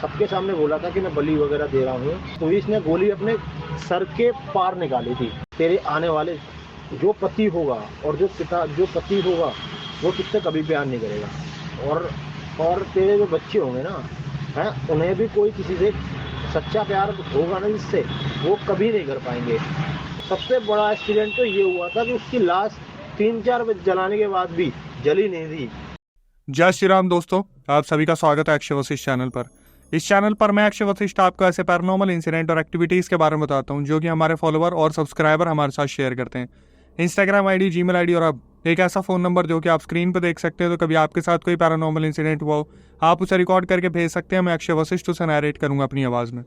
सबके सामने बोला था कि मैं बलि वगैरह दे रहा हूँ, तो इसने गोली अपने सर के पार निकाली थी। तेरे आने वाले जो पति होगा और जो पति होगा वो तुझसे कभी प्यार नहीं करेगा, और तेरे जो बच्चे होंगे ना, हैं, उन्हें भी कोई किसी से सच्चा प्यार होगा ना जिससे, वो कभी नहीं कर पाएंगे। सबसे बड़ा एक्सीडेंट तो ये हुआ था कि उसकी लाश 3-4 बजे जलाने के बाद भी जली नहीं थी। जय श्री राम दोस्तों, आप सभी का स्वागत है अक्षय वशिष्ठ चैनल पर। इस चैनल पर मैं अक्षय वशिष्ठ आपको ऐसे पैरानॉर्मल इंसिडेंट और एक्टिविटीज़ के बारे में बताता हूं जो कि हमारे फॉलोअर और सब्सक्राइबर हमारे साथ शेयर करते हैं। इंस्टाग्राम आईडी, जीमेल आईडी और अब एक ऐसा फ़ोन नंबर जो कि आप स्क्रीन पर देख सकते हैं। तो कभी आपके साथ कोई पैरानॉर्मल इंसिडेंट हुआ हो, आप उसे रिकॉर्ड करके भेज सकते हैं। मैं अक्षय वशिष्ठ उसे नरेट करूँगा अपनी आवाज़ में।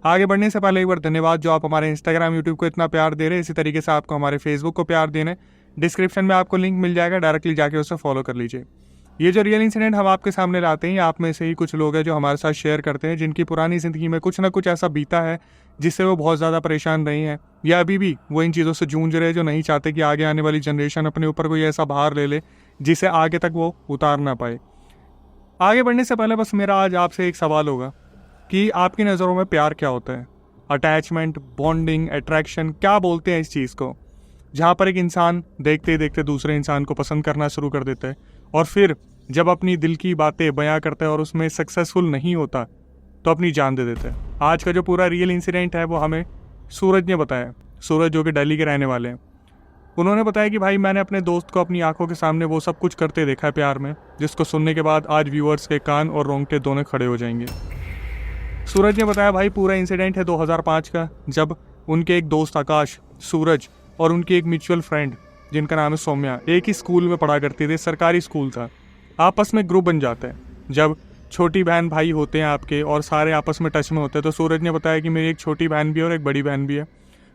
आगे बढ़ने से पहले एक बार धन्यवाद जो आप हमारे इंस्टाग्राम, यूट्यूब को इतना प्यार दे रहे हैं। इसी तरीके से आपको हमारे फेसबुक को प्यार देना है। डिस्क्रिप्शन में आपको लिंक मिल जाएगा, डायरेक्टली जाके उसे फॉलो कर लीजिए। ये जो रियल इंसिडेंट हम आपके सामने लाते हैं, आप में से ही कुछ लोग हैं जो हमारे साथ शेयर करते हैं, जिनकी पुरानी ज़िंदगी में कुछ ना कुछ ऐसा बीता है जिससे वो बहुत ज़्यादा परेशान रही हैं, या अभी भी वो इन चीज़ों से जूझ रहे हैं, जो नहीं चाहते कि आगे आने वाली जनरेशन अपने ऊपर कोई ऐसा भार ले ले जिसे आगे तक वो उतार ना पाए। आगे बढ़ने से पहले बस मेरा आज आपसे एक सवाल होगा कि आपकी नज़रों में प्यार क्या होता है? अटैचमेंट, बॉन्डिंग, अट्रैक्शन, क्या बोलते हैं इस चीज़ को? जहाँ पर एक इंसान देखते ही देखते दूसरे इंसान को पसंद करना शुरू कर देता है, और फिर जब अपनी दिल की बातें बयां करता है और उसमें सक्सेसफुल नहीं होता तो अपनी जान दे देता है। आज का जो पूरा रियल इंसिडेंट है वो हमें सूरज ने बताया। सूरज जो कि दिल्ली के रहने वाले हैं, उन्होंने बताया कि भाई मैंने अपने दोस्त को अपनी आंखों के सामने वो सब कुछ करते देखा है प्यार में, जिसको सुनने के बाद आज व्यूअर्स के कान और रोंगटे दोनों खड़े हो जाएंगे। सूरज ने बताया भाई पूरा इंसिडेंट है 2005 का, जब उनके एक दोस्त आकाश, सूरज और उनकी एक म्यूचुअल फ्रेंड जिनका नाम है सौम्या एक ही स्कूल में पढ़ा करते थे। सरकारी स्कूल था। आपस में ग्रुप बन जाता है जब छोटी बहन भाई होते हैं आपके और सारे आपस में टच में होते हैं। तो सूरज ने बताया कि मेरी एक छोटी बहन भी है और एक बड़ी बहन भी है,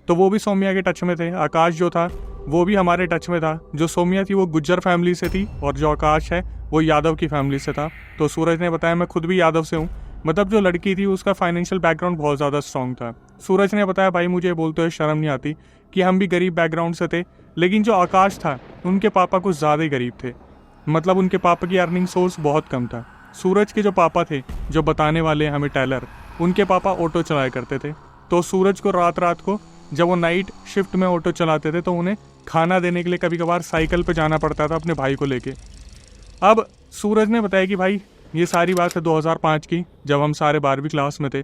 तो वो भी सौम्या के टच में थे। आकाश जो था वो भी हमारे टच में था। जो सौम्या थी वो गुज्जर फैमिली से थी और जो आकाश है वो यादव की फैमिली से था। तो सूरज ने बताया मैं खुद भी यादव से हूँ, मतलब जो लड़की थी उसका फाइनेंशियल बैकग्राउंड बहुत ज़्यादा स्ट्रॉन्ग था। सूरज ने बताया भाई मुझे बोलते हुए शर्म नहीं आती कि हम भी गरीब बैकग्राउंड से थे, लेकिन जो आकाश था उनके पापा कुछ ज़्यादा ही गरीब थे, मतलब उनके पापा की अर्निंग सोर्स बहुत कम था। सूरज के जो पापा थे, जो बताने वाले हैं हमें टेलर, उनके पापा ऑटो चलाया करते थे। तो सूरज को रात रात को जब वो नाइट शिफ्ट में ऑटो चलाते थे तो उन्हें खाना देने के लिए कभी कभार साइकिल पे जाना पड़ता था अपने भाई को लेके। अब सूरज ने बताया कि भाई ये सारी बात है 2005 की, जब हम सारे 12वीं क्लास में थे,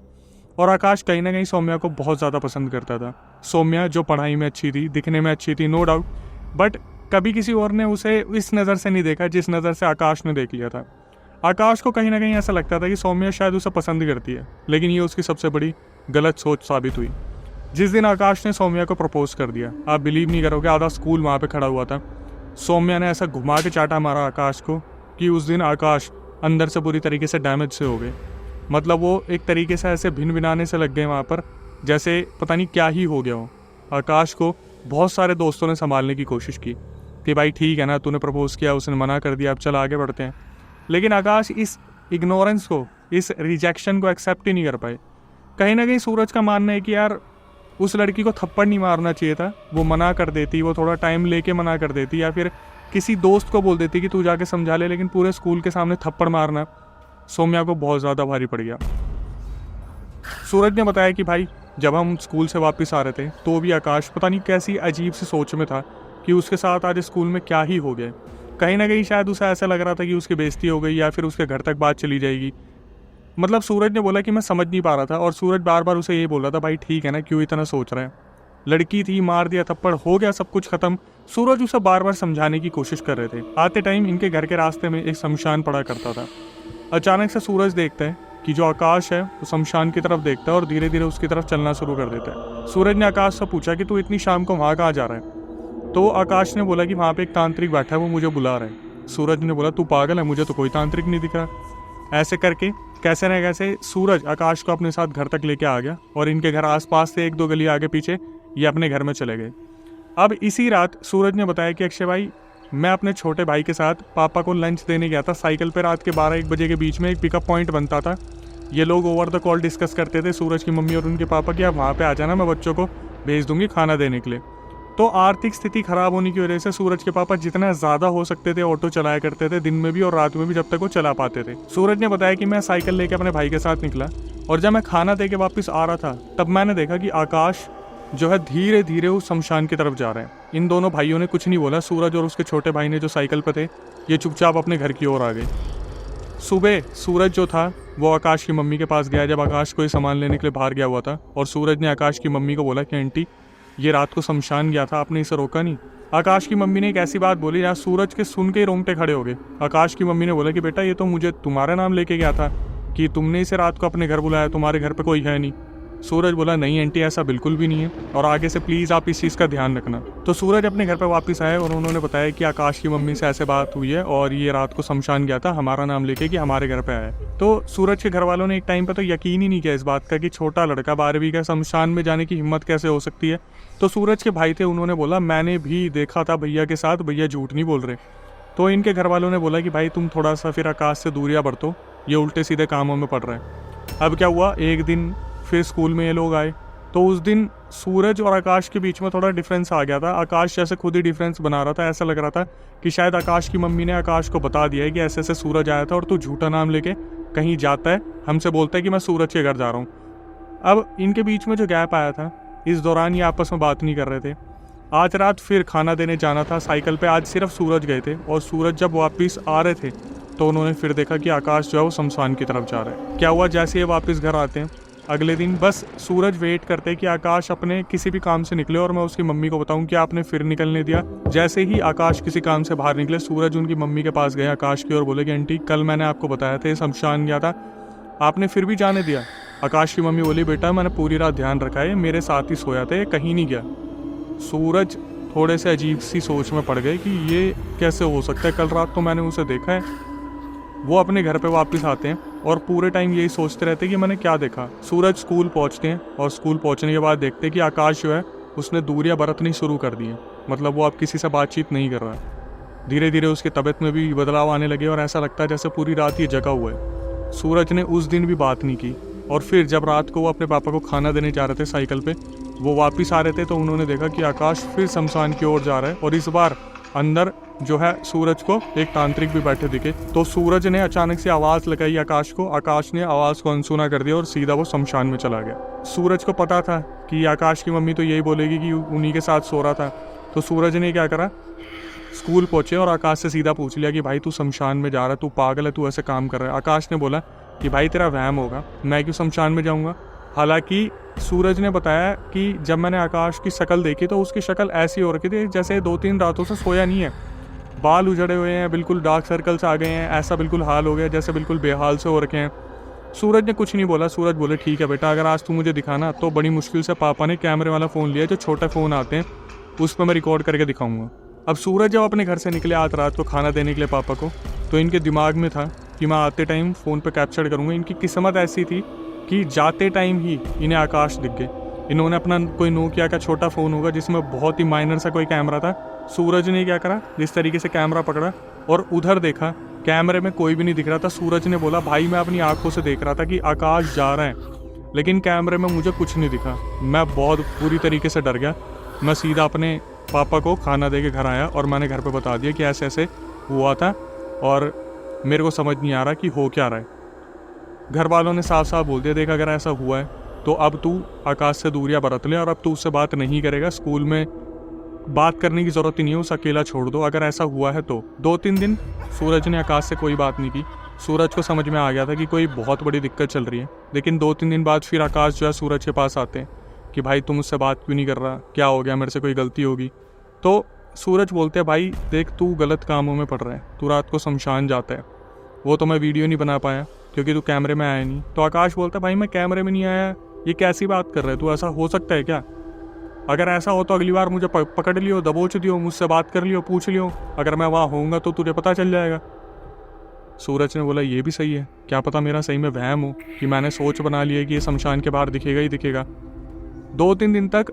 और आकाश कहीं ना कहीं सौम्या को बहुत ज़्यादा पसंद करता था। सौम्या जो पढ़ाई में अच्छी थी, दिखने में अच्छी थी, नो डाउट, बट कभी किसी और ने उसे इस नज़र से नहीं देखा जिस नज़र से आकाश ने देख लिया था। आकाश को कहीं ना कहीं ऐसा लगता था कि सौम्या शायद उसे पसंद करती है, लेकिन ये उसकी सबसे बड़ी गलत सोच साबित हुई। जिस दिन आकाश ने सौम्या को प्रपोज कर दिया, आप बिलीव नहीं करोगे, आधा स्कूल वहाँ पे खड़ा हुआ था। सौम्या ने ऐसा घुमा के चाटा मारा आकाश को कि उस दिन आकाश अंदर से बुरी तरीके से डैमेज से हो गए। मतलब वो एक तरीके से ऐसे भिन भिनाने से लग गए वहाँ पर, जैसे पता नहीं क्या ही हो गया हो। आकाश को बहुत सारे दोस्तों ने संभालने की कोशिश की कि भाई ठीक है ना, तूने प्रपोज किया, उसने मना कर दिया, अब चल आगे बढ़ते हैं। लेकिन आकाश इस इग्नोरेंस को, इस रिजेक्शन को एक्सेप्ट ही नहीं कर पाए। कहीं ना कहीं सूरज का मानना है कि यार उस लड़की को थप्पड़ नहीं मारना चाहिए था, वो मना कर देती, वो थोड़ा टाइम लेके मना कर देती, या फिर किसी दोस्त को बोल देती कि तू जाके समझा ले, लेकिन पूरे स्कूल के सामने थप्पड़ मारना सौम्या को बहुत ज़्यादा भारी पड़ गया। सूरज ने बताया कि भाई जब हम स्कूल से वापस आ रहे थे तो भी आकाश पता नहीं कैसी अजीब सी सोच में था कि उसके साथ आज स्कूल में क्या ही हो गया। कहीं ना कहीं शायद उसे ऐसा लग रहा था कि उसकी बेइज्जती हो गई या फिर उसके घर तक बात चली जाएगी। मतलब सूरज ने बोला कि मैं समझ नहीं पा रहा था, और सूरज बार बार उसे ये बोल रहा था भाई ठीक है ना, क्यों इतना सोच रहा है, लड़की थी, मार दिया थप्पड़, हो गया सब कुछ खत्म। सूरज उसे बार बार समझाने की कोशिश कर रहे थे। आते टाइम इनके घर के रास्ते में एक शमशान पड़ा करता था। अचानक से सूरज देखता है कि जो आकाश है वो शमशान की तरफ देखता है और धीरे धीरे उसकी तरफ चलना शुरू कर देता है। सूरज ने आकाश से पूछा कि तू इतनी शाम को वहाँ कहाँ जा रहा है? तो आकाश ने बोला कि वहाँ पे एक तांत्रिक बैठा है, वो मुझे बुला रहा है। सूरज ने बोला तू पागल है, मुझे तो कोई तांत्रिक नहीं दिख रहा। ऐसे करके कैसे न कैसे सूरज आकाश को अपने साथ घर तक लेके आ गया, और इनके घर आसपास से 1-2 गली आगे पीछे ये अपने घर में चले गए। अब इसी रात सूरज ने बताया कि अक्षय भाई मैं अपने छोटे भाई के साथ पापा को लंच देने गया था साइकिल पे। रात के 12-1 बजे के बीच में एक पिकअप पॉइंट बनता था। ये लोग ओवर द कॉल डिस्कस करते थे, सूरज की मम्मी और उनके पापा, कि आप वहाँ पे आ जाना, मैं बच्चों को भेज दूंगी खाना देने के लिए। तो आर्थिक स्थिति खराब होने की वजह से सूरज के पापा जितना ज़्यादा हो सकते थे ऑटो चलाया करते थे, दिन में भी और रात में भी, जब तक वो चला पाते थे। सूरज ने बताया कि मैं साइकिल लेके अपने भाई के साथ निकला और जब मैं खाना दे के वापस आ रहा था तब मैंने देखा कि आकाश जो है धीरे धीरे उस शमशान की तरफ जा रहे हैं। इन दोनों भाइयों ने कुछ नहीं बोला। सूरज और उसके छोटे भाई ने जो साइकिल पर थे ये चुपचाप अपने घर की ओर आ गए। सुबह सूरज जो था वो आकाश की मम्मी के पास गया जब आकाश कोई सामान लेने के लिए बाहर गया हुआ था, और सूरज ने आकाश की मम्मी को बोला कि आंटी ये रात को शमशान गया था, आपने इसे रोका नहीं। आकाश की मम्मी ने एक ऐसी बात बोली यार सूरज के सुन के ही रोंगटे खड़े हो गए। आकाश की मम्मी ने बोला कि बेटा ये तो मुझे तुम्हारा नाम लेके गया था कि तुमने इसे रात को अपने घर बुलाया, तुम्हारे घर पे कोई है नहीं। सूरज बोला नहीं आंटी ऐसा बिल्कुल भी नहीं है, और आगे से प्लीज़ आप इस चीज़ का ध्यान रखना। तो सूरज अपने घर पर वापस आए और उन्होंने बताया कि आकाश की मम्मी से ऐसे बात हुई है और ये रात को शमशान गया था हमारा नाम लेके कि हमारे घर पे आया। तो सूरज के घर वालों ने एक टाइम पर तो यकीन ही नहीं किया इस बात का कि छोटा लड़का 12वीं का शमशान में जाने की हिम्मत कैसे हो सकती है। तो सूरज के भाई थे, उन्होंने बोला मैंने भी देखा था भैया के साथ, भैया झूठ नहीं बोल रहे। तो इनके घर वालों ने बोला कि भाई तुम थोड़ा सा फिर आकाश से दूरियां बरतो, ये उल्टे सीधे कामों में पड़ रहे हैं। अब क्या हुआ, एक दिन फिर स्कूल में ये लोग आए तो उस दिन सूरज और आकाश के बीच में थोड़ा डिफरेंस आ गया था। आकाश जैसे खुद ही डिफरेंस बना रहा था, ऐसा लग रहा था कि शायद आकाश की मम्मी ने आकाश को बता दिया है कि ऐसे ऐसे सूरज आया था और तू झूठा नाम लेके कहीं जाता है, हमसे बोलता है कि मैं सूरज के घर जा रहा हूँ। अब इनके बीच में जो गैप आया था इस दौरान ये आपस में बात नहीं कर रहे थे। आज रात फिर खाना देने जाना था साइकिल पे, आज सिर्फ सूरज गए थे, और सूरज जब वापस आ रहे थे तो उन्होंने फिर देखा कि आकाश जो है वो शमशान की तरफ जा रहा है। क्या हुआ, जैसे ये वापस घर आते हैं अगले दिन बस सूरज वेट करते हैं कि आकाश अपने किसी भी काम से निकले और मैं उसकी मम्मी को बताऊं कि आपने फिर निकलने दिया। जैसे ही आकाश किसी काम से बाहर निकले सूरज उनकी मम्मी के पास गए आकाश की और बोले कि आंटी कल मैंने आपको बताया था शमशान गया था, आपने फिर भी जाने दिया। आकाश की मम्मी बोली बेटा मैंने पूरी रात ध्यान रखा है, मेरे साथ ही सोया था, ये कहीं नहीं गया। सूरज थोड़े से अजीब सी सोच में पड़ गए कि ये कैसे हो सकता है, कल रात तो मैंने उसे देखा है। वो अपने घर पे वापस आते हैं और पूरे टाइम यही सोचते रहते हैं कि मैंने क्या देखा। सूरज स्कूल पहुंचते हैं और स्कूल पहुंचने के बाद देखते हैं कि आकाश जो है उसने दूरियां बरतनी शुरू कर दी हैं, मतलब वो अब किसी से बातचीत नहीं कर रहा है। धीरे धीरे उसकी तबीयत में भी बदलाव आने लगे और ऐसा लगता है जैसे पूरी रात ही जगा हुआ है। सूरज ने उस दिन भी बात नहीं की, और फिर जब रात को वो अपने पापा को खाना देने जा रहे थे साइकिल पे, वो वापस आ रहे थे तो उन्होंने देखा कि आकाश फिर शमशान की ओर जा रहा है, और इस बार अंदर जो है सूरज को एक तांत्रिक भी बैठे दिखे। तो सूरज ने अचानक से आवाज़ लगाई आकाश को, आकाश ने आवाज़ को अनसुना कर दिया और सीधा वो शमशान में चला गया। सूरज को पता था कि आकाश की मम्मी तो यही बोलेगी कि उन्हीं के साथ सो रहा था, तो सूरज ने क्या करा, स्कूल पहुंचे और आकाश से सीधा पूछ लिया कि भाई तू शमशान में जा रहा है, तू पागल है, तू ऐसे काम कर रहा है। आकाश ने बोला कि भाई तेरा वहम होगा, मैं क्यों शमशान में जाऊँगा। हालांकि सूरज ने बताया कि जब मैंने आकाश की शक्ल देखी तो उसकी शक्ल ऐसी हो रखी थी जैसे 2-3 रातों से सोया नहीं है, बाल उजड़े हुए हैं, बिल्कुल डार्क सर्कल्स आ गए हैं, ऐसा बिल्कुल हाल हो गया जैसे बिल्कुल बेहाल से हो रखे हैं। सूरज ने कुछ नहीं बोला। सूरज बोले ठीक है बेटा, अगर आज तू मुझे दिखाना तो बड़ी मुश्किल से पापा ने कैमरे वाला फ़ोन लिया, जो छोटे फ़ोन आते हैं, उस पर मैं रिकॉर्ड करके दिखाऊंगा। अब सूरज जब अपने घर से निकले आज रात को खाना देने के लिए पापा को, तो इनके दिमाग में था कि मैं आते टाइम फ़ोन पर कैप्चर करूँगा। इनकी किस्मत ऐसी थी कि जाते टाइम ही इन्हें आकाश दिख गए। इन्होंने अपना कोई नोकिया का छोटा फ़ोन होगा जिसमें बहुत ही माइनर सा कोई कैमरा था, सूरज ने क्या करा, जिस तरीके से कैमरा पकड़ा और उधर देखा, कैमरे में कोई भी नहीं दिख रहा था। सूरज ने बोला भाई मैं अपनी आंखों से देख रहा था कि आकाश जा रहा है, लेकिन कैमरे में मुझे कुछ नहीं दिखा। मैं बहुत पूरी तरीके से डर गया। मैं सीधा अपने पापा को खाना दे के घर आया और मैंने घर पे बता दिया कि ऐसे ऐसे हुआ था और मेरे को समझ नहीं आ रहा कि हो क्या रहा है। घर वालों ने साफ साफ बोल दिया देख अगर ऐसा हुआ है तो अब तू आकाश से दूरियां बरत ले और अब तू उससे बात नहीं करेगा, स्कूल में बात करने की ज़रूरत ही नहीं है, उसे अकेला छोड़ दो अगर ऐसा हुआ है तो। 2-3 दिन सूरज ने आकाश से कोई बात नहीं की। सूरज को समझ में आ गया था कि कोई बहुत बड़ी दिक्कत चल रही है, लेकिन 2-3 दिन बाद फिर आकाश जो है सूरज के पास आते हैं कि भाई तुम उससे बात क्यों नहीं कर रहा, क्या हो गया, मेरे से कोई गलती होगी। तो सूरज बोलते हैं भाई देख तू गलत कामों में पड़ रहा है, तू रात को शमशान जाता है, वो तो मैं वीडियो नहीं बना पाया क्योंकि तू कैमरे में आया नहीं। तो आकाश बोलता भाई मैं कैमरे में नहीं आया, ये कैसी बात कर रहे, तू ऐसा हो सकता है क्या, अगर ऐसा हो तो अगली बार मुझे पकड़ लियो, दबोच दियो, मुझसे बात कर लियो, पूछ लियो, अगर मैं वहाँ होऊंगा तो तुझे पता चल जाएगा। सूरज ने बोला ये भी सही है, क्या पता मेरा सही में वहम हो कि मैंने सोच बना ली है कि ये शमशान के बाहर दिखेगा ही दिखेगा। 2-3 दिन तक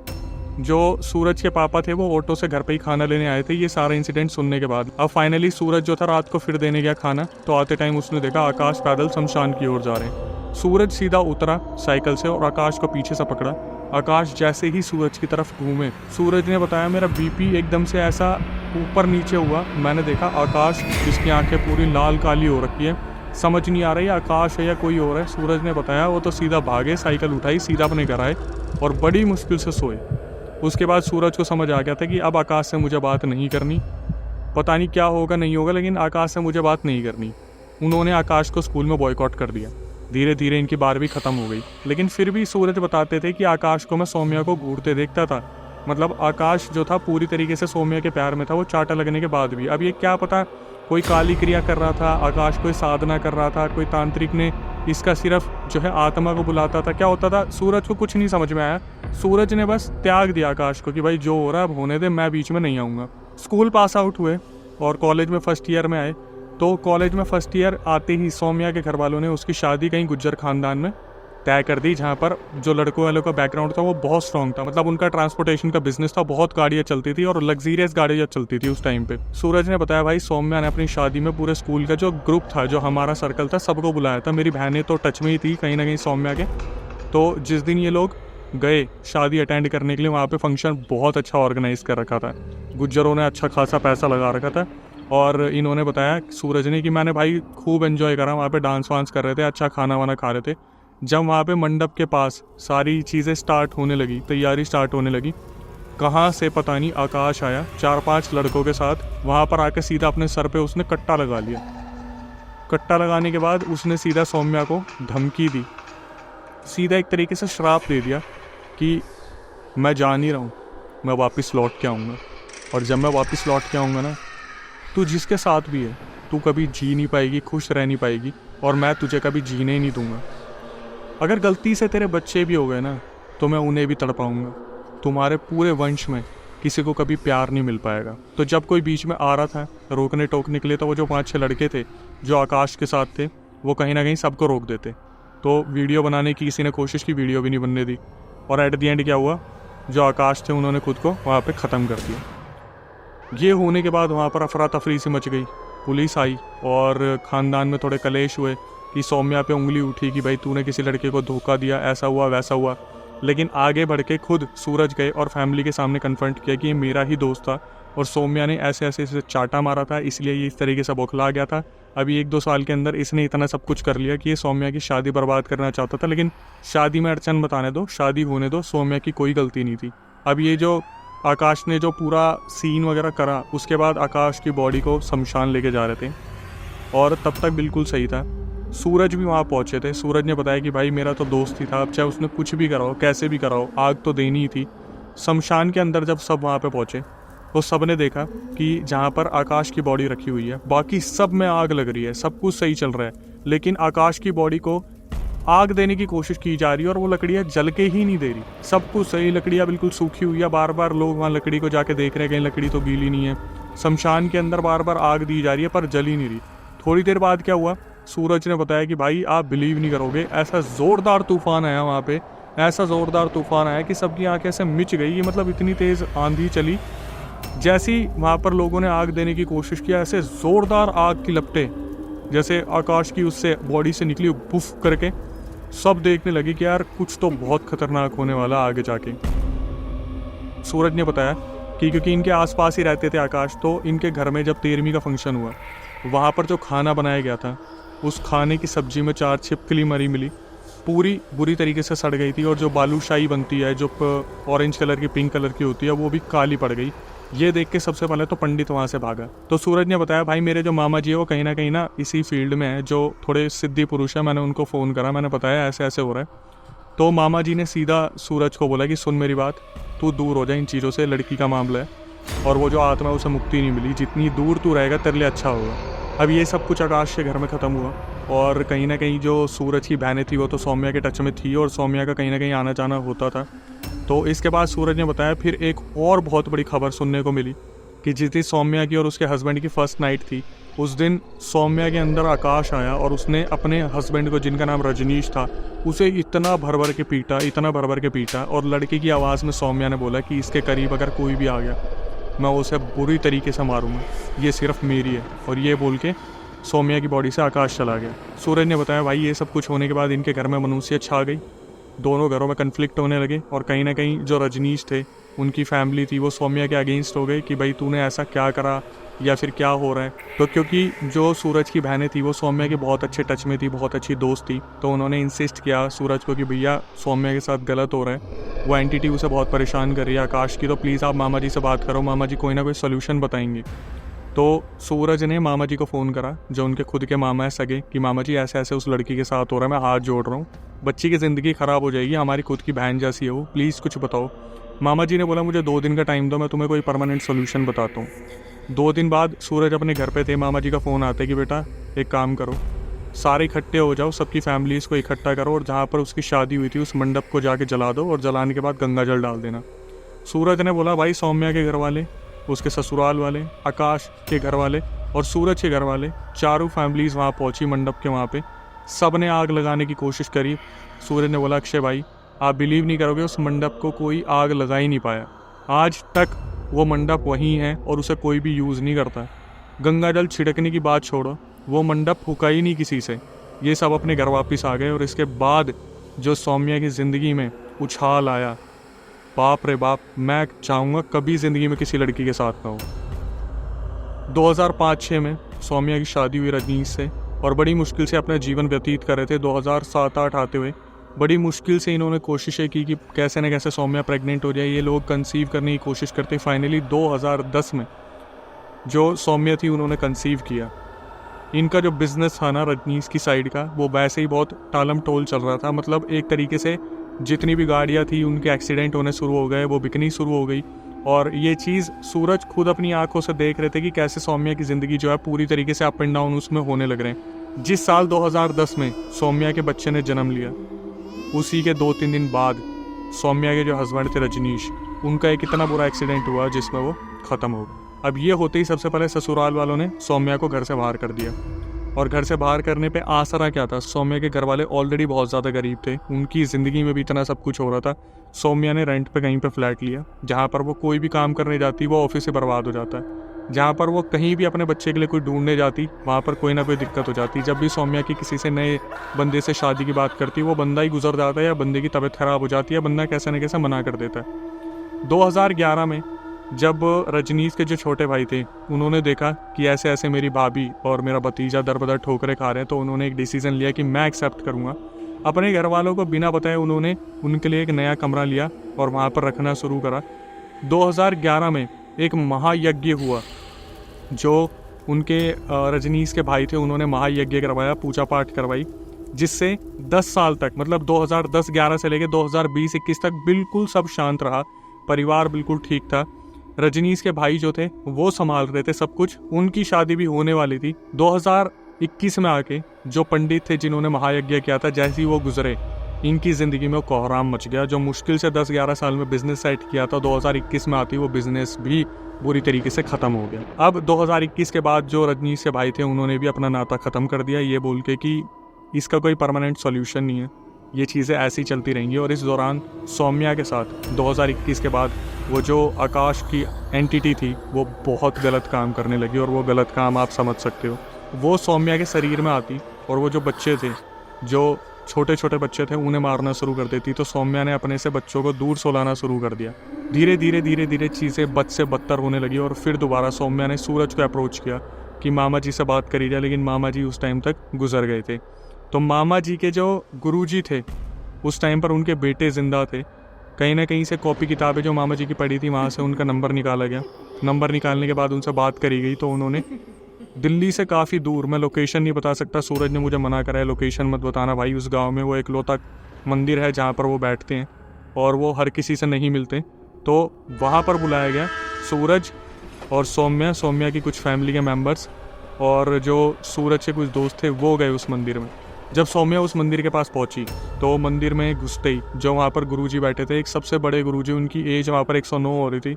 जो सूरज के पापा थे वो ऑटो से घर पे ही खाना लेने आए थे ये सारा इंसिडेंट सुनने के बाद। अब फाइनली सूरज जो था रात को फिर देने गया खाना, तो आते टाइम उसने देखा आकाश पैदल शमशान की ओर जा रहे हैं। सूरज सीधा उतरा साइकिल से और आकाश को पीछे से पकड़ा आकाश जैसे ही सूरज की तरफ घूमे, सूरज ने बताया मेरा बीपी एकदम से ऐसा ऊपर नीचे हुआ। मैंने देखा आकाश जिसकी आंखें पूरी लाल काली हो रखी है, समझ नहीं आ रही आकाश है या कोई और है। सूरज ने बताया वो तो सीधा भागे, साइकिल उठाई, सीधा अपने घर आए और बड़ी मुश्किल से सोए। उसके बाद सूरज को समझ आ गया था कि अब आकाश से मुझे बात नहीं करनी, पता नहीं क्या होगा नहीं होगा, लेकिन आकाश से मुझे बात नहीं करनी। उन्होंने आकाश को स्कूल में बॉयकॉट कर दिया। धीरे धीरे इनकी 12वीं ख़त्म हो गई, लेकिन फिर भी सूरज बताते थे कि आकाश को मैं सौम्या को घूरते देखता था। मतलब आकाश जो था पूरी तरीके से सौम्या के प्यार में था, वो चाटा लगने के बाद भी। अब ये क्या पता कोई काली क्रिया कर रहा था, आकाश कोई साधना कर रहा था, कोई तांत्रिक ने इसका सिर्फ जो है आत्मा को बुलाता था, क्या होता था, सूरज को कुछ नहीं समझ में आया। सूरज ने बस त्याग दिया आकाश को कि भाई जो हो रहा है अब होने दे, मैं बीच में नहीं आऊँगा। स्कूल पास आउट हुए और कॉलेज में फर्स्ट ईयर में आए। तो कॉलेज में फर्स्ट ईयर आते ही सौम्या के घर वालों ने उसकी शादी कहीं गुज्जर खानदान में तय कर दी, जहाँ पर जो लड़कों वालों का बैकग्राउंड था वो बहुत स्ट्रॉन्ग था। मतलब उनका ट्रांसपोर्टेशन का बिजनेस था, बहुत गाड़ियाँ चलती थी और लग्जीरियस गाड़ियाँ चलती थी उस टाइम पे। सूरज ने बताया भाई सौम्या ने अपनी शादी में पूरे स्कूल का जो ग्रुप था, जो हमारा सर्कल था, सबको बुलाया था। मेरी बहनें तो टच में ही थी कहीं ना कहीं सौम्या के। तो जिस दिन ये लोग गए शादी अटेंड करने के लिए, वहाँ पे फंक्शन बहुत अच्छा ऑर्गेनाइज कर रखा था, गुज्जरों ने अच्छा खासा पैसा लगा रखा था। और इन्होंने बताया सूरज ने कि मैंने भाई खूब एंजॉय करा, वहाँ पे डांस वांस कर रहे थे, अच्छा खाना वाना खा रहे थे। जब वहाँ पे मंडप के पास सारी चीज़ें स्टार्ट होने लगी, तैयारी स्टार्ट होने लगी, कहाँ से पता नहीं आकाश आया 4-5 लड़कों के साथ। वहाँ पर आके सीधा अपने सर पे उसने कट्टा लगा लिया। कट्टा लगाने के बाद उसने सीधा सौम्या को धमकी दी, सीधा एक तरीके से श्राप दे दिया कि मैं जा नहीं रहा हूँ, मैं वापस लौट के आऊँगा, और जब मैं वापस लौट के आऊँगा ना, तू जिसके साथ भी है तू कभी जी नहीं पाएगी, खुश रह नहीं पाएगी, और मैं तुझे कभी जीने ही नहीं दूंगा। अगर गलती से तेरे बच्चे भी हो गए ना तो मैं उन्हें भी तड़पाऊंगा। तुम्हारे पूरे वंश में किसी को कभी प्यार नहीं मिल पाएगा। तो जब कोई बीच में आ रहा था रोकने टोकने के लिए, तो वो जो 5-6 लड़के थे जो आकाश के साथ थे, वो कहीं ना कहीं सबको रोक देते। तो वीडियो बनाने की किसी ने कोशिश की, वीडियो भी नहीं बनने दी, और एट द एंड क्या हुआ, जो आकाश थे उन्होंने खुद को वहाँ पर ख़त्म कर दिया। ये होने के बाद वहाँ पर अफरा तफरी सी मच गई। पुलिस आई और ख़ानदान में थोड़े कलेश हुए कि सौम्या पे उंगली उठी कि भाई तूने किसी लड़के को धोखा दिया, ऐसा हुआ वैसा हुआ। लेकिन आगे बढ़ के खुद सूरज गए और फैमिली के सामने कन्फ्रंट किया कि ये मेरा ही दोस्त था और सौम्या ने ऐसे ऐसे इसे चाटा मारा था, इसलिए ये इस तरीके से बौखला गया था। अभी 1-2 साल के अंदर इसने इतना सब कुछ कर लिया कि ये सौम्या की शादी बर्बाद करना चाहता था। लेकिन शादी में अड़चन बताने दो, शादी होने दो, सौम्या की कोई गलती नहीं थी। अब ये जो आकाश ने जो पूरा सीन वगैरह करा, उसके बाद आकाश की बॉडी को शमशान लेके जा रहे थे, और तब तक बिल्कुल सही था। सूरज भी वहाँ पहुँचे थे। सूरज ने बताया कि भाई मेरा तो दोस्त ही था, अब चाहे उसने कुछ भी कराओ, कैसे भी कराओ, आग तो देनी ही थी। शमशान के अंदर जब सब वहाँ पे पहुँचे तो सब ने देखा कि जहाँ पर आकाश की बॉडी रखी हुई है, बाकी सब में आग लग रही है, सब कुछ सही चल रहा है, लेकिन आकाश की बॉडी को आग देने की कोशिश की जा रही है और वो लकड़ियाँ जल के ही नहीं दे रही। सब कुछ सही, लकड़ियाँ बिल्कुल सूखी हुई है, बार बार लोग वहाँ लकड़ी को जाके देख रहे हैं कहीं लकड़ी तो गीली नहीं है। शमशान के अंदर बार बार आग दी जा रही है पर जल ही नहीं रही। थोड़ी देर बाद क्या हुआ, सूरज ने बताया कि भाई आप बिलीव नहीं करोगे, ऐसा ज़ोरदार तूफान आया वहाँ पे, ऐसा ज़ोरदार तूफान आया कि सबकी आंखें ऐसे मिच गई कि मतलब इतनी तेज़ आंधी चली। जैसी वहाँ पर लोगों ने आग देने की कोशिश किया, ऐसे ज़ोरदार आग की लपटें जैसे आकाश की उससे बॉडी से निकली बुफ करके, सब देखने लगे कि यार कुछ तो बहुत खतरनाक होने वाला आगे जाके। सूरज ने बताया कि क्योंकि इनके आसपास ही रहते थे आकाश, तो इनके घर में जब 13वीं का फंक्शन हुआ, वहाँ पर जो खाना बनाया गया था, उस खाने की सब्जी में 4 छिपकली मरी मिली, पूरी बुरी तरीके से सड़ गई थी, और जो बालूशाही बनती है जो ऑरेंज कलर की, पिंक कलर की होती है, वो भी काली पड़ गई। ये देख के सबसे पहले तो पंडित वहाँ से भागा। तो सूरज ने बताया भाई मेरे जो मामा जी है वो कहीं ना इसी फील्ड में है, जो थोड़े सिद्धि पुरुष है। मैंने उनको फ़ोन करा, मैंने बताया ऐसे ऐसे हो रहा है। तो मामा जी ने सीधा सूरज को बोला कि सुन मेरी बात, तू दूर हो जाए इन चीज़ों से, लड़की का मामला है और वो जो आत्मा है उसे मुक्ति नहीं मिली, जितनी दूर तू रहेगा तेरे लिए अच्छा होगा। अब ये सब कुछ आकाश के घर में ख़त्म हुआ, और कहीं ना कहीं जो सूरज की बहनें थी वो तो सौम्या के टच में थी, और सौम्या का कहीं ना कहीं आना जाना होता था। तो इसके बाद सूरज ने बताया फिर एक और बहुत बड़ी खबर सुनने को मिली कि जिस दिन सौम्या की और उसके हस्बैंड की फर्स्ट नाइट थी, उस दिन सौम्या के अंदर आकाश आया और उसने अपने हस्बैंड को, जिनका नाम रजनीश था, उसे इतना भर भर के पीटा, इतना भर भर के पीटा, और लड़के की आवाज़ में सौम्या ने बोला कि इसके करीब अगर कोई भी आ गया मैं उसे बुरी तरीके से मारूंगा, ये सिर्फ मेरी है। और ये बोल के सौम्या की बॉडी से आकाश चला गया। सूरज ने बताया भाई ये सब कुछ होने के बाद इनके घर में मनुष्य छा गई, दोनों घरों में कन्फ्लिक्ट होने लगे और कहीं ना कहीं जो रजनीश थे उनकी फैमिली थी वो सौम्या के अगेंस्ट हो गई कि भाई तूने ऐसा क्या करा या फिर क्या हो रहा है। तो क्योंकि जो सूरज की बहनें थी वो सौम्या के बहुत अच्छे टच में थी, बहुत अच्छी दोस्त थी, तो उन्होंने इंसिस्ट किया सूरज को कि भैया सौम्या के साथ गलत हो रहा है, वो एंटिटी उसे बहुत परेशान कर रही है आकाश की, तो प्लीज़ आप मामा जी से बात करो, मामा जी कोई ना कोई सोल्यूशन बताएंगे। तो सूरज ने मामा जी को फ़ोन करा, जो उनके खुद के मामा है सगे, कि मामा जी ऐसे ऐसे उस लड़की के साथ हो रहा है, मैं हाथ जोड़ रहा हूँ, बच्ची की ज़िंदगी ख़राब हो जाएगी, हमारी खुद की बहन जैसी है वो, प्लीज़ कुछ बताओ। मामा जी ने बोला मुझे 2 दिन का टाइम दो, मैं तुम्हें कोई परमानेंट सोल्यूशन बताता हूँ। 2 दिन बाद सूरज अपने घर पे थे, मामा जी का फ़ोन आता है कि बेटा एक काम करो, सारे इकट्ठे हो जाओ, सबकी फैमिलीज़ को इकट्ठा करो और जहाँ पर उसकी शादी हुई थी उस मंडप को जाके जला दो और जलाने के बाद गंगा जल डाल देना। सूरज ने बोला भाई सौम्या के घर वाले, उसके ससुराल वाले, आकाश के घर वाले और सूरज के घर वाले, चारों फैमिलीज़ वहाँ पहुँची मंडप के वहाँ पे, सब ने आग लगाने की कोशिश करी। सूरज ने बोला अक्षय भाई आप बिलीव नहीं करोगे, उस मंडप को कोई आग लगा ही नहीं पाया, आज तक वो मंडप वहीं है और उसे कोई भी यूज़ नहीं करता। गंगा जल छिड़कने की बात छोड़ो, वो मंडप फूका ही नहीं किसी से। ये सब अपने घर वापस आ गए और इसके बाद जो सौम्या की ज़िंदगी में उछाल आया, बाप रे बाप, मैं चाहूँगा कभी ज़िंदगी में किसी लड़की के साथ ना हो। 2005-06 में सौम्या की शादी हुई रजनीश से और बड़ी मुश्किल से अपना जीवन व्यतीत कर रहे थे। 2007-08 आते हुए बड़ी मुश्किल से इन्होंने कोशिशें की कि कैसे न कैसे सौम्या प्रेग्नेंट हो जाए, ये लोग कंसीव करने की कोशिश करते। फाइनली 2010 में जो सौम्या थी उन्होंने कंसीव किया। इनका जो बिज़नेस था ना रजनीश की साइड का, वो वैसे ही बहुत टालम टोल चल रहा था, मतलब एक तरीके से जितनी भी गाड़ियाँ थी उनके एक्सीडेंट होने शुरू हो गए, वो बिकनी शुरू हो गई। और ये चीज़ सूरज खुद अपनी आंखों से देख रहे थे कि कैसे सौम्या की ज़िंदगी जो है पूरी तरीके से अप एंड डाउन उसमें होने लग रहे हैं। जिस साल 2010 में सौम्या के बच्चे ने जन्म लिया, उसी के 2-3 दिन बाद सौम्या के जो हस्बैंड थे रजनीश, उनका एक इतना बुरा एक्सीडेंट हुआ जिसमें वो ख़त्म हो गए। अब ये होते ही सबसे पहले ससुराल वालों ने सौम्या को घर से बाहर कर दिया। और घर से बाहर करने पे आसरा क्या था, सौम्या के घर वाले ऑलरेडी बहुत ज़्यादा गरीब थे, उनकी ज़िंदगी में भी इतना सब कुछ हो रहा था। सौम्या ने रेंट पे कहीं पे फ्लैट लिया, जहाँ पर वो कोई भी काम करने जाती वो ऑफिस से बर्बाद हो जाता है। जहाँ पर वो कहीं भी अपने बच्चे के लिए कोई ढूंढने जाती, वहाँ पर कोई ना कोई दिक्कत हो जाती। जब भी सौम्या की किसी से नए बंदे से शादी की बात करती, वो बंदा ही गुजर जाता है या बंदे की तबीयत ख़राब हो जाती है, बंदा कैसे न कैसे मना कर देता है। 2011 में जब रजनीश के जो छोटे भाई थे उन्होंने देखा कि ऐसे ऐसे मेरी भाभी और मेरा भतीजा दर बदर ठोकरे खा रहे हैं, तो उन्होंने एक डिसीज़न लिया कि मैं एक्सेप्ट करूँगा। अपने घर वालों को बिना बताए उन्होंने उनके लिए एक नया कमरा लिया और वहाँ पर रखना शुरू करा। 2011 में एक महायज्ञ हुआ, जो उनके रजनीश के भाई थे उन्होंने महायज्ञ करवाया, पूजा पाठ करवाई, जिससे 10 साल तक, मतलब 2010-11 से लेकर 2020-21 तक बिल्कुल सब शांत रहा, परिवार बिल्कुल ठीक था। रजनीश के भाई जो थे वो संभाल रहे थे सब कुछ, उनकी शादी भी होने वाली थी। 2021 में आके जो पंडित थे जिन्होंने महायज्ञ किया था, जैसे ही वो गुजरे इनकी ज़िंदगी में कोहराम मच गया। जो मुश्किल से 10-11 साल में बिजनेस सेट किया था, 2021 में आती वो बिजनेस भी बुरी तरीके से ख़त्म हो गया। अब 2021 के बाद जो रजनीश के भाई थे उन्होंने भी अपना नाता ख़त्म कर दिया, ये बोल के कि इसका कोई परमानेंट सोल्यूशन नहीं है, ये चीज़ें ऐसी चलती रहेंगी। और इस दौरान सौम्या के साथ 2021 के बाद वो जो आकाश की एंटिटी थी वो बहुत गलत काम करने लगी, और वो गलत काम आप समझ सकते हो। वो सौम्या के शरीर में आती और वो जो बच्चे थे, जो छोटे छोटे बच्चे थे, उन्हें मारना शुरू कर देती। तो सौम्या ने अपने से बच्चों को दूर सुलाना शुरू कर दिया। धीरे धीरे चीज़ें बद से बदतर होने लगी और फिर दोबारा सौम्या ने सूरज को अप्रोच किया कि मामा जी से बात करी जाए, लेकिन मामा जी उस टाइम तक गुजर गए थे। तो मामा जी के जो गुरुजी थे उस टाइम पर उनके बेटे ज़िंदा थे। कहीं ना कहीं से कॉपी किताबें जो मामा जी की पढ़ी थी वहाँ से उनका नंबर निकाला गया। नंबर निकालने के बाद उनसे बात करी गई, तो उन्होंने दिल्ली से काफ़ी दूर, मैं लोकेशन नहीं बता सकता, सूरज ने मुझे मना करा है लोकेशन मत बताना भाई, उस गांव में वो एक लौता मंदिर है जहाँ पर वो बैठते हैं और वो हर किसी से नहीं मिलते, तो वहाँ पर बुलाया गया। सूरज और सौम्या की कुछ फैमिली के मेम्बर्स और जो सूरज के कुछ दोस्त थे वो गए उस मंदिर में। जब सौम्या उस मंदिर के पास पहुंची तो मंदिर में घुसते ही जो वहाँ पर गुरुजी बैठे थे, एक सबसे बड़े गुरुजी, उनकी एज वहाँ पर 109 हो रही थी।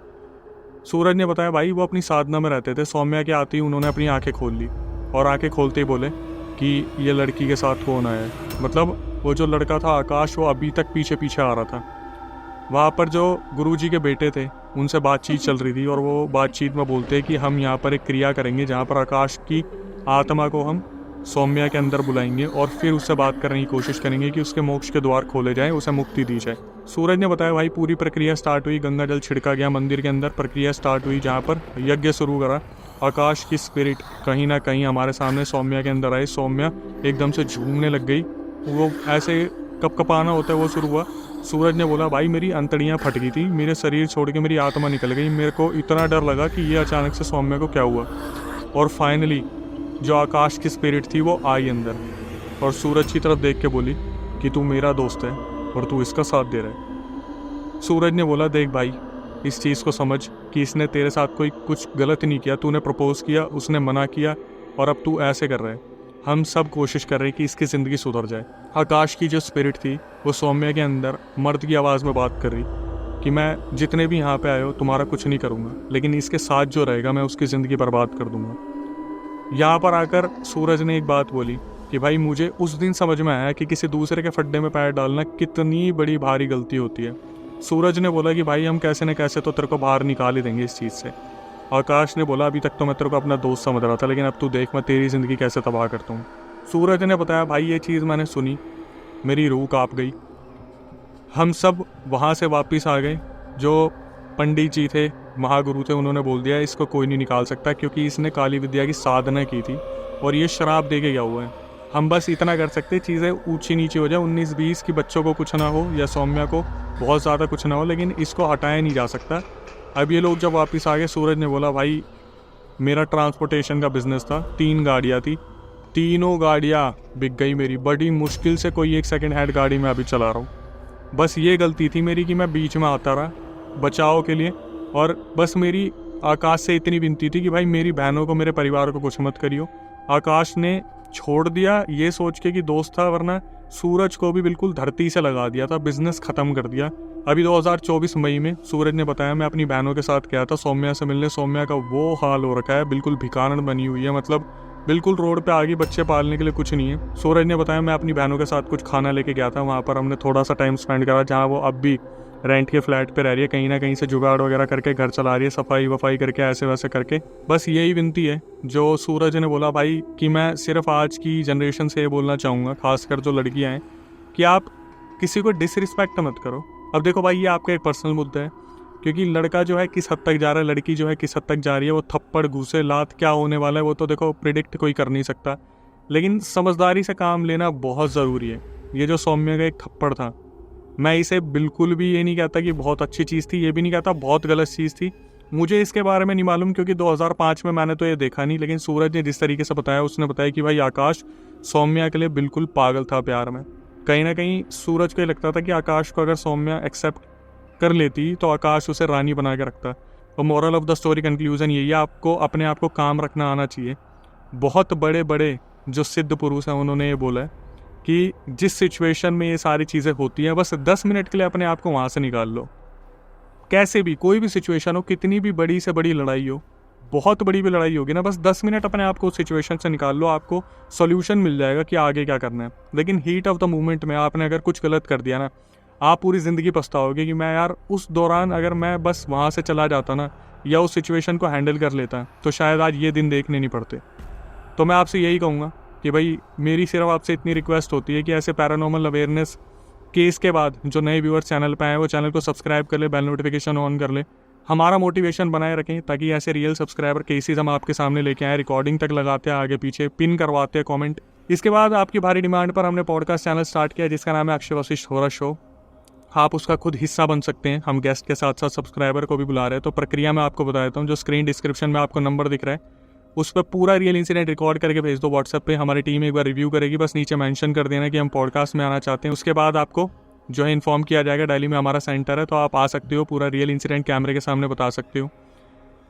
सूरज ने बताया भाई वो अपनी साधना में रहते थे। सौम्या के आते ही उन्होंने अपनी आंखें खोल ली और आंखें खोलते ही बोले कि ये लड़की के साथ कौन आया है। मतलब वो जो लड़का था आकाश, वो अभी तक पीछे पीछे आ रहा था। वहाँ पर जो गुरुजी के बेटे थे उनसे बातचीत चल रही थी और वो बातचीत में बोलते हैं कि हम यहाँ पर एक क्रिया करेंगे जहाँ पर आकाश की आत्मा को हम सौम्या के अंदर बुलाएंगे और फिर उससे बात करने की कोशिश करेंगे कि उसके मोक्ष के द्वार खोले जाएं, उसे मुक्ति दी जाए। सूरज ने बताया भाई पूरी प्रक्रिया स्टार्ट हुई, गंगा जल छिड़का गया मंदिर के अंदर, प्रक्रिया स्टार्ट हुई, जहाँ पर यज्ञ शुरू करा। आकाश की स्पिरिट कहीं ना कहीं हमारे सामने सौम्या के अंदर आई। सौम्या एकदम से झूमने लग गई, वो ऐसे कपकपाना होता है वो शुरू हुआ। सूरज ने बोला भाई मेरी अंतड़ियाँ फट गई थी, मेरे शरीर छोड़ के मेरी आत्मा निकल गई, मेरे को इतना डर लगा कि ये अचानक से सौम्या को क्या हुआ। और फाइनली जो आकाश की स्पिरिट थी वो आई अंदर और सूरज की तरफ देख के बोली कि तू मेरा दोस्त है और तू इसका साथ दे रहा है। सूरज ने बोला देख भाई इस चीज़ को समझ कि इसने तेरे साथ कोई कुछ गलत नहीं किया, तूने प्रपोज किया, उसने मना किया और अब तू ऐसे कर रहा है। हम सब कोशिश कर रहे हैं कि इसकी ज़िंदगी सुधर जाए। आकाश की जो स्पिरिट थी वो सौम्या के अंदर मर्द की आवाज़ में बात कर रही कि मैं जितने भी यहाँ पे आए हो तुम्हारा कुछ नहीं करूँगा, लेकिन इसके साथ जो रहेगा मैं उसकी ज़िंदगी बर्बाद कर दूँगा। यहाँ पर आकर सूरज ने एक बात बोली कि भाई मुझे उस दिन समझ में आया कि किसी दूसरे के फड्डे में पैर डालना कितनी बड़ी भारी गलती होती है। सूरज ने बोला कि भाई हम कैसे न कैसे तो तेरे को बाहर निकाल ही देंगे इस चीज़ से। आकाश ने बोला अभी तक तो मैं तेरे को अपना दोस्त समझ रहा था, लेकिन अब तू देख मैं तेरी ज़िंदगी कैसे तबाह करता हूँ। सूरज ने बताया भाई ये चीज़ मैंने सुनी, मेरी रूह काँप गई। हम सब वहाँ से वापस आ गए। जो पंडित जी थे, महागुरु थे, उन्होंने बोल दिया इसको कोई नहीं निकाल सकता क्योंकि इसने काली विद्या की साधना की थी और ये शराब दे के गया हुआ है। हम बस इतना कर सकते, चीज़ें ऊंची नीचे हो जाए, 19-20 की बच्चों को कुछ ना हो या सौम्या को बहुत ज़्यादा कुछ ना हो, लेकिन इसको हटाया नहीं जा सकता। अब ये लोग जब वापस आ गए, सूरज ने बोला भाई मेरा ट्रांसपोर्टेशन का बिजनेस था, 3 गाड़ियाँ थी, तीनों गाड़ियाँ बिक गई मेरी। बड़ी मुश्किल से कोई एक सेकेंड हैंड गाड़ी में अभी चला रहा हूँ। बस ये गलती थी मेरी कि मैं बीच में आता रहा बचाव के लिए, और बस मेरी आकाश से इतनी विनती थी कि भाई मेरी बहनों को, मेरे परिवार को कुछ मत करियो। आकाश ने छोड़ दिया ये सोच के कि दोस्त था, वरना सूरज को भी बिल्कुल धरती से लगा दिया था, बिजनेस ख़त्म कर दिया। अभी 2024 मई में सूरज ने बताया मैं अपनी बहनों के साथ गया था सौम्या से मिलने। सौम्या का वो हाल हो रखा है, बिल्कुल भिखारन बनी हुई है, मतलब बिल्कुल रोड पे आ गई, बच्चे पालने के लिए कुछ नहीं है। सूरज ने बताया मैं अपनी बहनों के साथ कुछ खाना लेके गया था, वहाँ पर हमने थोड़ा सा टाइम स्पेंड करा, जहाँ वो अब भी रेंट के फ्लैट पे रह रही है, कहीं ना कहीं से जुगाड़ वगैरह करके घर चला रही है, सफाई वफाई करके ऐसे वैसे करके। बस यही विनती है जो सूरज ने बोला भाई कि मैं सिर्फ आज की जनरेशन से ये बोलना चाहूँगा, खासकर जो लड़कियाँ हैं, कि आप किसी को डिसरिस्पेक्ट मत करो। अब देखो भाई ये आपका एक पर्सनल मुद्दा है, क्योंकि लड़का जो है किस हद तक जा रहा है, लड़की जो है किस हद तक जा रही है, वो थप्पड़ घूसे लात क्या होने वाला है वो तो देखो प्रिडिक्ट कोई कर नहीं सकता, लेकिन समझदारी से काम लेना बहुत ज़रूरी है। ये जो सौम्या का एक थप्पड़ था, मैं इसे बिल्कुल भी ये नहीं कहता कि बहुत अच्छी चीज़ थी, ये भी नहीं कहता बहुत गलत चीज़ थी। मुझे इसके बारे में नहीं मालूम क्योंकि 2005 में मैंने तो ये देखा नहीं, लेकिन सूरज ने जिस तरीके से बताया, उसने बताया कि भाई आकाश सौम्या के लिए बिल्कुल पागल था प्यार में। कहीं ना कहीं सूरज को ये लगता था कि आकाश को अगर सौम्या एक्सेप्ट कर लेती तो आकाश उसे रानी बना के रखता। और moral of the story conclusion यही है, आपको अपने आप को काम रखना आना चाहिए। बहुत बड़े बड़े जो सिद्ध पुरुष हैं उन्होंने ये बोला है कि जिस सिचुएशन में ये सारी चीज़ें होती हैं, बस 10 मिनट के लिए अपने आप को वहाँ से निकाल लो। कैसे भी कोई भी सिचुएशन हो, कितनी भी बड़ी से बड़ी लड़ाई हो, बहुत बड़ी भी लड़ाई होगी ना, बस 10 मिनट अपने आप को उस सिचुएशन से निकाल लो, आपको सॉल्यूशन मिल जाएगा कि आगे क्या करना है। लेकिन हीट ऑफ द मोमेंट में आपने अगर कुछ गलत कर दिया ना, आप पूरी ज़िंदगी पछताओगे कि मैं यार उस दौरान अगर मैं बस वहाँ से चला जाता ना, या उस सिचुएशन को हैंडल कर लेता, तो शायद आज ये दिन देखने नहीं पड़ते। तो मैं आपसे यही कहूँगा कि भाई मेरी सिर्फ आपसे इतनी रिक्वेस्ट होती है कि ऐसे पैरानॉर्मल अवेयरनेस केस के बाद जो नए व्यूअर्स चैनल पे आए वो चैनल को सब्सक्राइब कर ले, बेल नोटिफिकेशन ऑन कर ले, हमारा मोटिवेशन बनाए रखें ताकि ऐसे रियल सब्सक्राइबर केसेस हम आपके सामने लेके आए, रिकॉर्डिंग तक लगाते हैं, आगे पीछे पिन करवाते हैं कॉमेंट। इसके बाद आपकी भारी डिमांड पर हमने पॉडकास्ट चैनल स्टार्ट किया जिसका नाम है अक्षय वशिष्ठ होरा शो। आप उसका खुद हिस्सा बन सकते हैं, हम गेस्ट के साथ साथ सब्सक्राइबर को भी बुला रहे हैं। तो प्रक्रिया मैं आपको बता देता हूँ, जो स्क्रीन डिस्क्रिप्शन में आपको नंबर दिख रहा है उस पर पूरा रियल इंसिडेंट रिकॉर्ड करके भेज दो व्हाट्सएप पे, हमारी टीम एक बार रिव्यू करेगी, बस नीचे मेंशन कर देना कि हम पॉडकास्ट में आना चाहते हैं। उसके बाद आपको जो है इन्फॉर्म किया जाएगा, दिल्ली में हमारा सेंटर है, तो आप आ सकते हो, पूरा रियल इंसिडेंट कैमरे के सामने बता सकते हो।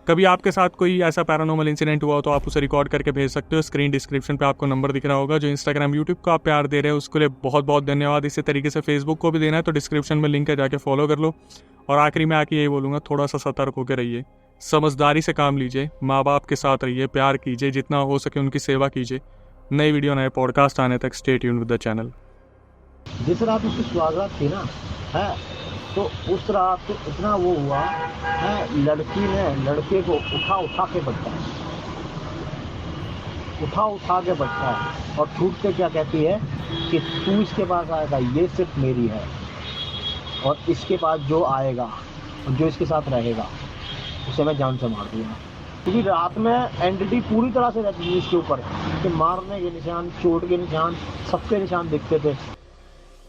कभी आपके साथ कोई ऐसा पैरानॉर्मल इंसिडेंट हुआ हो तो आप उसे रिकॉर्ड करके भेज सकते हो। स्क्रीन डिस्क्रिप्शन पे आपको नंबर दिख रहा होगा। जो इंस्टाग्राम यूट्यूब को आप प्यार दे रहे हो उसके लिए बहुत बहुत धन्यवाद। इसी तरीके से फेसबुक को भी देना है तो डिस्क्रिप्शन में लिंक है, जाके फॉलो कर लो। और आखिरी में आके यही बोलूँगा, थोड़ा सा सतर्क होकर रहिए, समझदारी से काम लीजिए, माँ बाप के साथ रहिए, प्यार कीजिए, जितना हो सके उनकी सेवा कीजिए। नई वीडियो नए पॉडकास्ट आने तक stay tuned with the channel. जिस रात उसकी स्वागत थी ना है, तो उस रात इतना वो हुआ है, लड़की ने लड़के को उठा के बचाया। उठा उठा के बचता है और छूट के क्या कहती है कि तू इसके पास आएगा, ये सिर्फ मेरी है, और इसके पास जो आएगा और जो इसके साथ रहेगा उसे मैं जान से मार दूंगा। क्योंकि रात में एंटिटी पूरी तरह से रहती थी इसके ऊपर कि मारने के निशान, चोट के निशान, सबके निशान दिखते थे।